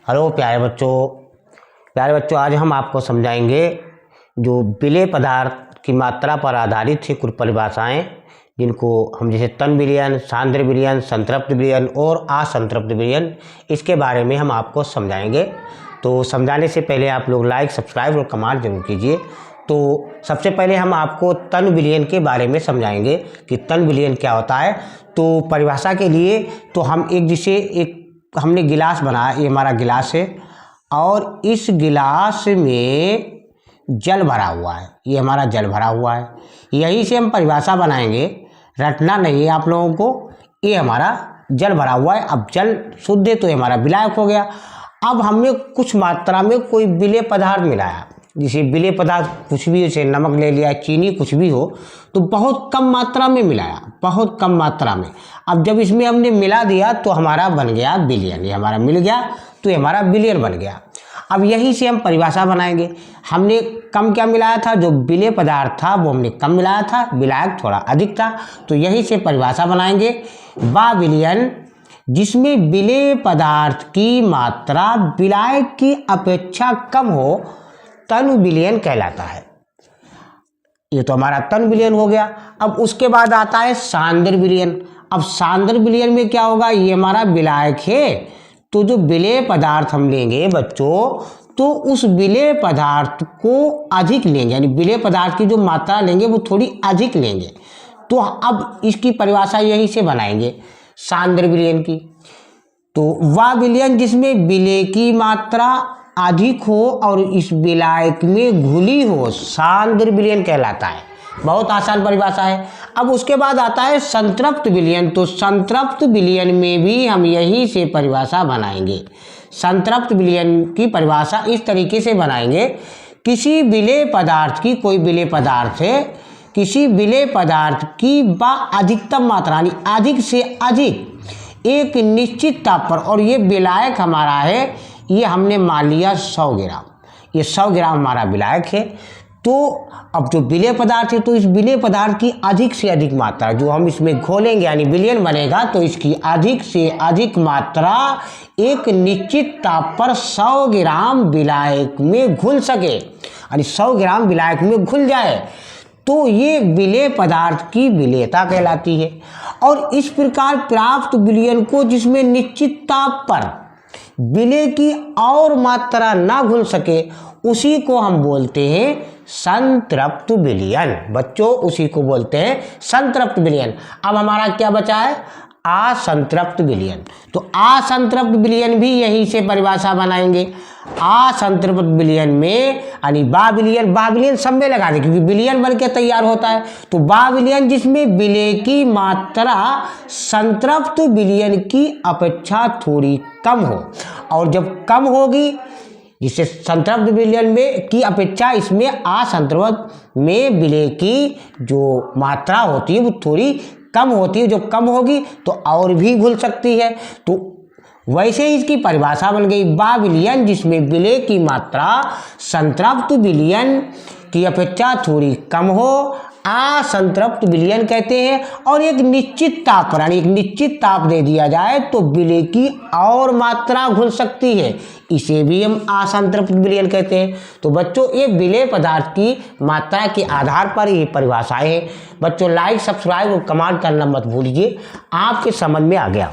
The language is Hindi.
हेलो प्यारे बच्चों आज हम आपको समझाएंगे जो विलेय पदार्थ की मात्रा पर आधारित है कुछ परिभाषाएं, जिनको हम जैसे तन विलयन, सांद्र विलयन, संतृप्त विलयन और असंतृप्त विलयन, इसके बारे में हम आपको समझाएंगे। तो समझाने से पहले आप लोग लाइक, सब्सक्राइब और कमेंट जरूर कीजिए। तो सबसे पहले हम आपको तन विलयन के बारे में समझाएंगे कि तन विलयन क्या होता है। तो परिभाषा के लिए तो हम हमने गिलास बनाया, ये हमारा गिलास है और इस गिलास में जल भरा हुआ है, ये हमारा जल भरा हुआ है। यहीं से हम परिभाषा बनाएंगे, रटना नहीं है आप लोगों को। ये हमारा जल भरा हुआ है, अब जल शुद्ध है तो ये हमारा विलायक हो गया। अब हमने कुछ मात्रा में कोई विलेय पदार्थ मिलाया, जैसे विलेय पदार्थ कुछ भी, जैसे नमक ले लिया, चीनी कुछ भी हो, तो बहुत कम मात्रा में मिलाया, बहुत कम मात्रा में। अब जब इसमें हमने मिला दिया तो हमारा बन गया विलयन, ये हमारा मिल गया तो ये हमारा विलयन बन गया। अब यहीं से हम परिभाषा बनाएंगे। हमने कम क्या मिलाया था, जो विलेय पदार्थ था वो हमने कम मिलाया था, विलायक थोड़ा अधिक था, तो यहीं से परिभाषा बनाएंगे। वह विलयन जिसमें विलेय पदार्थ की मात्रा विलायक की अपेक्षा कम हो तन विलयन कहलाता है। ये तो हमारा तन विलयन हो गया। अब उसके बाद आता है सांद्र विलयन। अब सांद्र विलयन में क्या होगा, ये हमारा विलायक है, तो जो विलेय पदार्थ हम लेंगे बच्चों, तो उस विलेय पदार्थ को अधिक लेंगे, यानी विलेय पदार्थ की जो मात्रा लेंगे वो थोड़ी अधिक लेंगे। तो अब इसकी परिभाषा यहीं से बनाएंगे सांद्र विलयन की। तो वह विलयन जिसमें विलेय की मात्रा अधिक हो और इस विलायक में घुली हो सांद्र विलयन कहलाता है। बहुत आसान परिभाषा है। अब उसके बाद आता है संतृप्त विलयन। तो संतृप्त विलयन में भी हम यहीं से परिभाषा बनाएंगे। संतृप्त विलयन की परिभाषा इस तरीके से बनाएंगे, किसी विलेय पदार्थ की, कोई विलेय पदार्थ है, किसी विलेय पदार्थ की अधिकतम मात्रा यानी अधिक से अधिक एक निश्चित ताप पर, और ये विलायक हमारा है, ये हमने मान लिया 100 ग्राम, ये 100 ग्राम हमारा विलायक है। तो अब जो विलेय पदार्थ है, तो इस विलेय पदार्थ की अधिक से अधिक मात्रा जो हम इसमें घोलेंगे यानी विलयन बनेगा, तो इसकी अधिक से अधिक मात्रा एक निश्चित ताप पर 100 ग्राम विलायक में घुल सके, यानी 100 ग्राम विलायक में घुल जाए, तो ये विलेय पदार्थ की विलेयता कहलाती है। और इस प्रकार प्राप्त विलयन को जिसमें निश्चित ताप पर विलेय की और मात्रा ना घुल सके, उसी को हम बोलते हैं संतृप्त विलयन। बच्चों उसी को बोलते हैं संतृप्त विलयन। अब हमारा क्या बचा है, असंतृप्त विलयन। तो असंतृप्त विलयन भी यहीं से परिभाषा बनाएंगे। असंतृप्त विलयन में यानी बा विलयन सब में लगा दें, क्योंकि विलयन बन के तैयार होता है। तो बा विलयन जिसमें विलेय की मात्रा संतृप्त विलयन की अपेक्षा थोड़ी कम हो, और जब कम होगी, जिससे संतृप्त विलयन में की अपेक्षा इसमें असंतृप्त में विलेय की जो मात्रा होती है वो थोड़ी कम होती है। जो कम होगी तो और भी घुल सकती है। तो वैसे ही इसकी परिभाषा बन गई, वह विलयन जिसमें विलेय की मात्रा संतृप्त विलयन की अपेक्षा थोड़ी कम हो, असंतृप्त विलयन कहते हैं। और एक निश्चित ताप पर, यानी एक निश्चित ताप दे दिया जाए तो विलेय की और मात्रा घुल सकती है, इसे भी हम असंतृप्त विलयन कहते हैं। तो बच्चों ये विलेय पदार्थ की मात्रा के आधार पर ये परिभाषाएं हैं। बच्चों लाइक, सब्सक्राइब और कमेंट करना मत भूलिए, आपके समझ में आ गया।